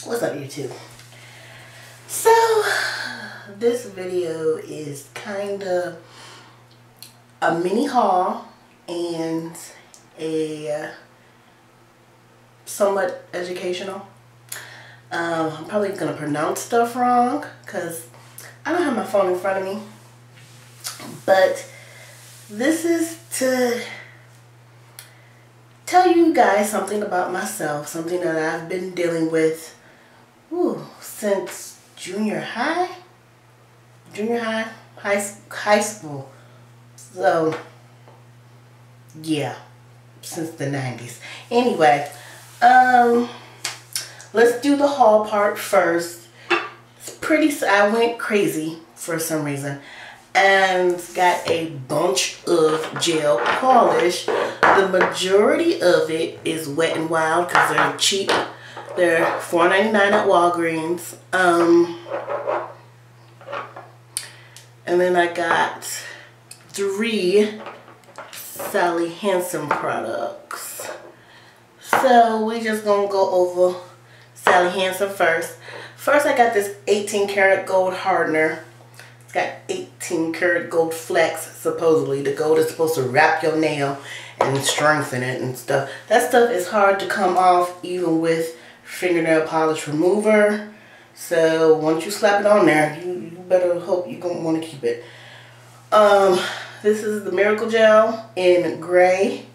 What's up, YouTube? So this video is kind of a mini haul and a somewhat educational. I'm probably gonna pronounce stuff wrong because I don't have my phone in front of me, but this is to tell you guys something about myself, something that I've been dealing with since junior high, high school. So yeah, since the 90s. Anyway, let's do the haul part first. I went crazy for some reason and got a bunch of gel polish. The majority of it is Wet n Wild because they're cheap. They're $4.99 at Walgreens. And then I got 3 Sally Hansen products. So we just gonna go over Sally Hansen first. First, I got this 18 karat gold hardener. It's got 18 karat gold flex, supposedly. The gold is supposed to wrap your nail and strengthen it and stuff. That stuff is hard to come off even with fingernail polish remover. So once you slap it on there, you better hope you're gonna want to keep it. This is the Miracle Gel in gray.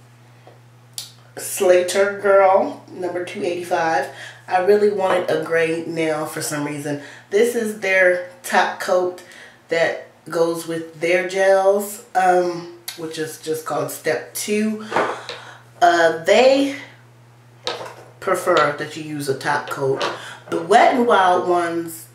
Slater Girl, number 285. I really wanted a gray nail for some reason. This is their top coat that goes with their gels, which is just called Step 2. They prefer that you use a top coat. The Wet n Wild ones,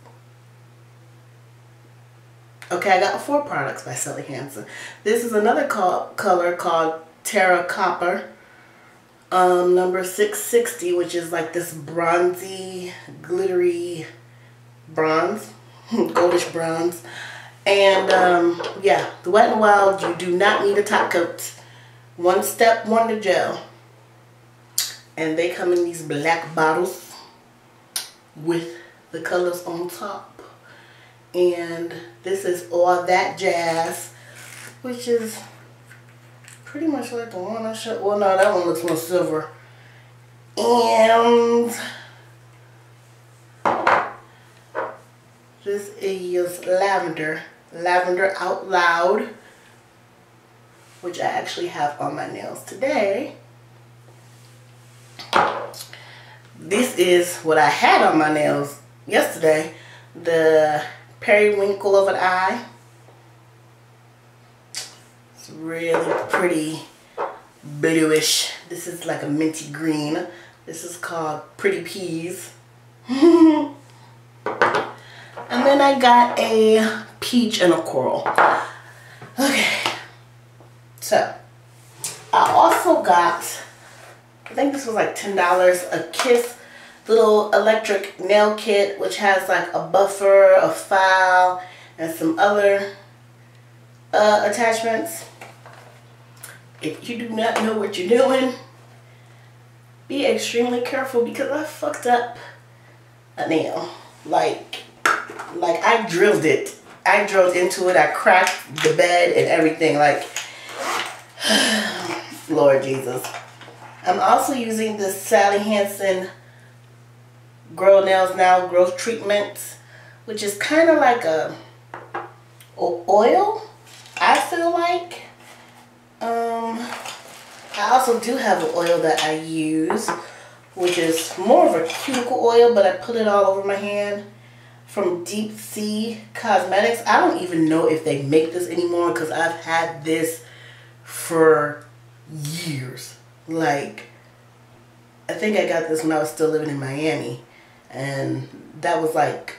okay, I got 4 products by Sally Hansen. This is another color called Terra Copper, number 660, which is like this bronzy, glittery bronze, goldish bronze. And yeah, the Wet n Wild, you do not need a top coat. One step wonder gel. And they come in these black bottles with the colors on top. And this is All That Jazz, which is pretty much like the one I showed. Well, no, that one looks more silver. And this is Lavender Out Loud, which I actually have on my nails today. This is what I had on my nails yesterday, the Periwinkle of an Eye. It's really pretty bluish. This is like a minty green. This is called Pretty Peas. And then I got a peach and a coral. Okay, so I also got, I think this was like $10, a Kiss little electric nail kit, which has like a buffer, a file, and some other attachments. If you do not know what you're doing, be extremely careful because I fucked up a nail. Like I drilled it. I drilled into it. I cracked the bed and everything. Like, Lord Jesus. I'm also using the Sally Hansen Grow Nails Now Growth Treatment, which is kind of like a oil, I feel like. I also do have an oil that I use, which is more of a cuticle oil, but I put it all over my hand, from Deep Sea Cosmetics. I don't even know if they make this anymore because I've had this for years. Like, I think I got this when I was still living in Miami, and that was like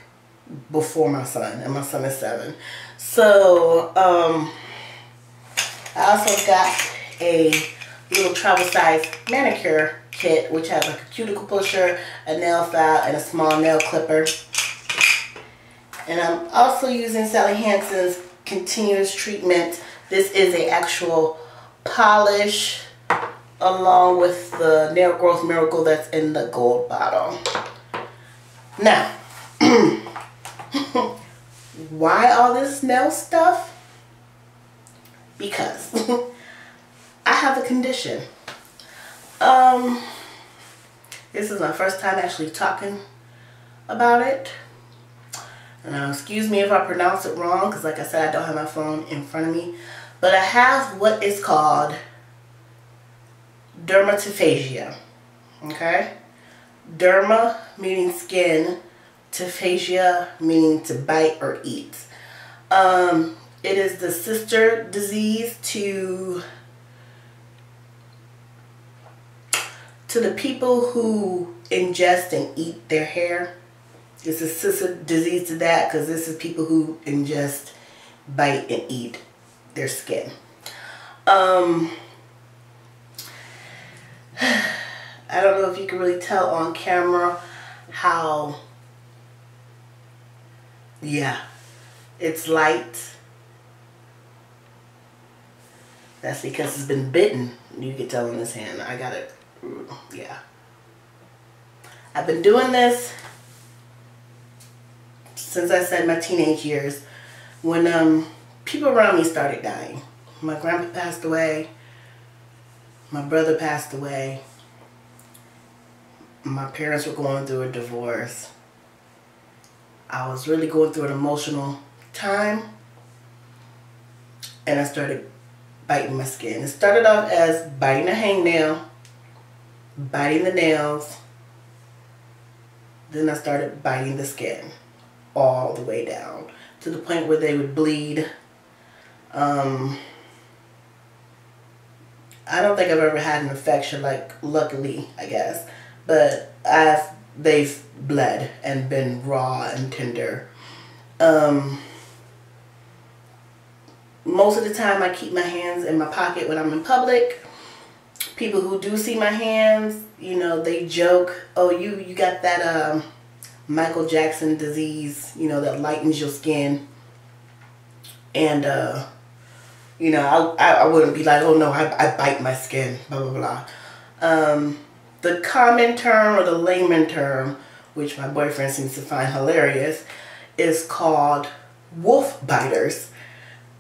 before my son, and my son is 7. So I also got a little travel size manicure kit, which has like a cuticle pusher, a nail file, and a small nail clipper. And I'm also using Sally Hansen's Continuous Treatment. This is an actual polish along with the Nail Growth Miracle that's in the gold bottle. Now, why all this nail stuff? Because I have a condition. This is my first time actually talking about it. And excuse me if I pronounce it wrong, because like I said, I don't have my phone in front of me. But I have what is called dermatophagia. Okay? Derma meaning skin, tophagia meaning to bite or eat. It is the sister disease to the people who ingest and eat their hair. It's a sister disease to that because this is people who ingest, bite, and eat their skin. I don't know if you can really tell on camera how, yeah, it's light. That's because it's been bitten. You can tell in this hand. I got it. Yeah. I've been doing this since I said my teenage years, when people around me started dying. My grandpa passed away. My brother passed away. My parents were going through a divorce. I was really going through an emotional time, and I started biting my skin. It started off as biting a hangnail, biting the nails. Then I started biting the skin all the way down to the point where they would bleed. I don't think I've ever had an infection, like, luckily, I guess, but they've bled and been raw and tender. Most of the time I keep my hands in my pocket when I'm in public. People who do see my hands, you know, they joke, oh, you got that Michael Jackson disease, you know, that lightens your skin. And, you know, I wouldn't be like, oh no, I bite my skin, blah, blah, blah. The common term or the layman term, which my boyfriend seems to find hilarious, is called wolf biters.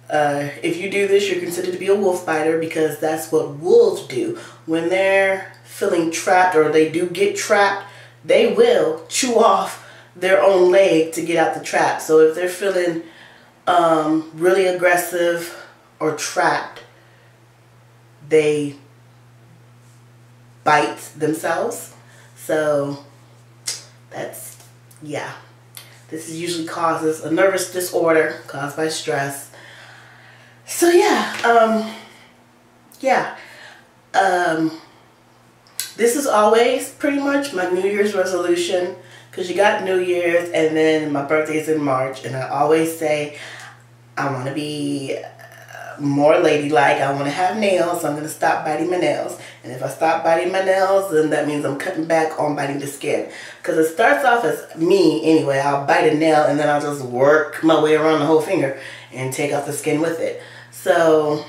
If you do this, you're considered to be a wolf biter because that's what wolves do. When they're feeling trapped or they do get trapped, they will chew off their own leg to get out the trap. So if they're feeling really aggressive or trapped, they bite themselves. So that's, yeah. This usually causes a nervous disorder caused by stress. So yeah, this is always pretty much my New Year's resolution, because you got New Year's and then my birthday is in March, and I always say I want to be more ladylike. I want to have nails, so I'm going to stop biting my nails. And if I stop biting my nails, then that means I'm cutting back on biting the skin. Because it starts off as me anyway. I'll bite a nail and then I'll just work my way around the whole finger and take off the skin with it. So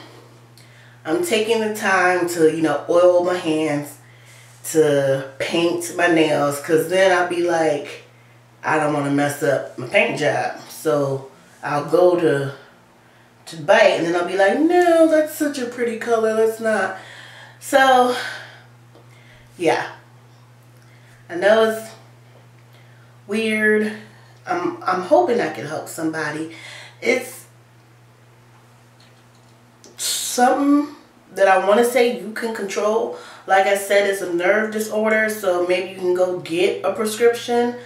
I'm taking the time to, you know, oil my hands, to paint my nails, because then I'll be like, I don't want to mess up my paint job. So I'll go to bite, and then I'll be like, no, that's such a pretty color, let's not. So yeah, I know it's weird. I'm hoping I can help somebody. It's something that I want to say you can control. Like I said, it's a nerve disorder, so maybe you can go get a prescription.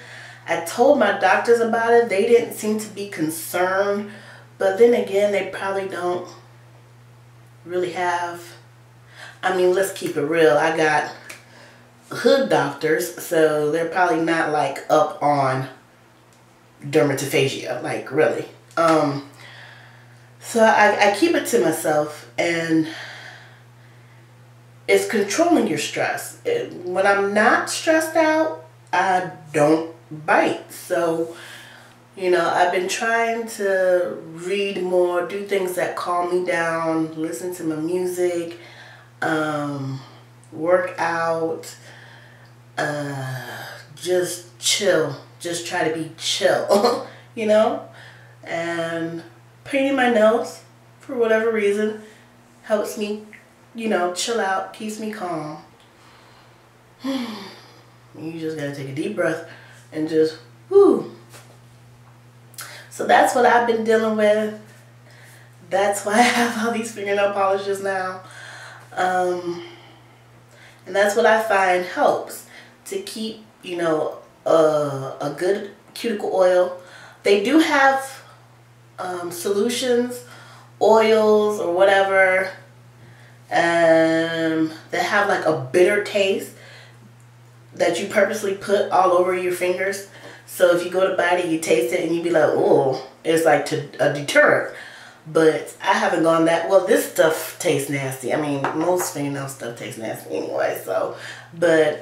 I told my doctors about it. They didn't seem to be concerned. But then again, they probably don't really have, I mean, let's keep it real. I got hood doctors, so they're probably not like up on dermatophagia, like really. So I keep it to myself, and it's controlling your stress. When I'm not stressed out, I don't bite. So, you know, I've been trying to read more, do things that calm me down, listen to my music, work out, just chill just try to be chill, you know? And painting my nails, for whatever reason, helps me, you know, chill out, keeps me calm. You just gotta take a deep breath and just, whoo. So that's what I've been dealing with. That's why I have all these fingernail polishes now. And that's what I find helps to keep, you know, a good cuticle oil. They do have solutions, oils or whatever, that have like a bitter taste that you purposely put all over your fingers. So if you go to buy it, you taste it and you be like, oh, it's like a deterrent. But I haven't gone that, well, this stuff tastes nasty. I mean, most fingernail stuff tastes nasty anyway, so, but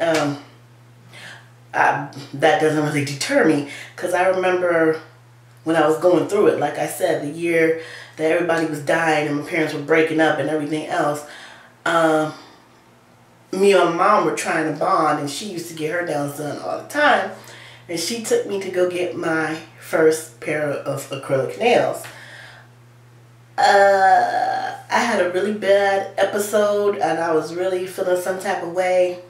that doesn't really deter me, because I remember when I was going through it, like I said, the year that everybody was dying and my parents were breaking up and everything else, me and my mom were trying to bond, and she used to get her nails done all the time, and she took me to go get my first pair of acrylic nails. I had a really bad episode and I was really feeling some type of way.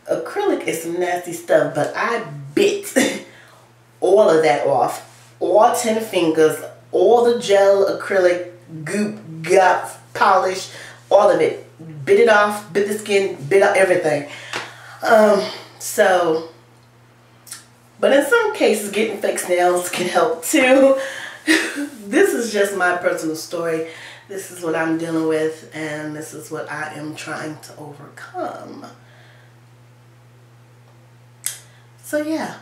Acrylic is some nasty stuff, but I bit all of that off. All 10 fingers, all the gel, acrylic, goop, guts, polish, all of it. Bit it off, bit the skin, bit out everything. But in some cases, getting fake nails can help too. This is just my personal story. This is what I'm dealing with, and this is what I am trying to overcome. So yeah,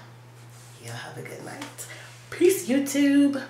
y'all have a good night. Peace, YouTube.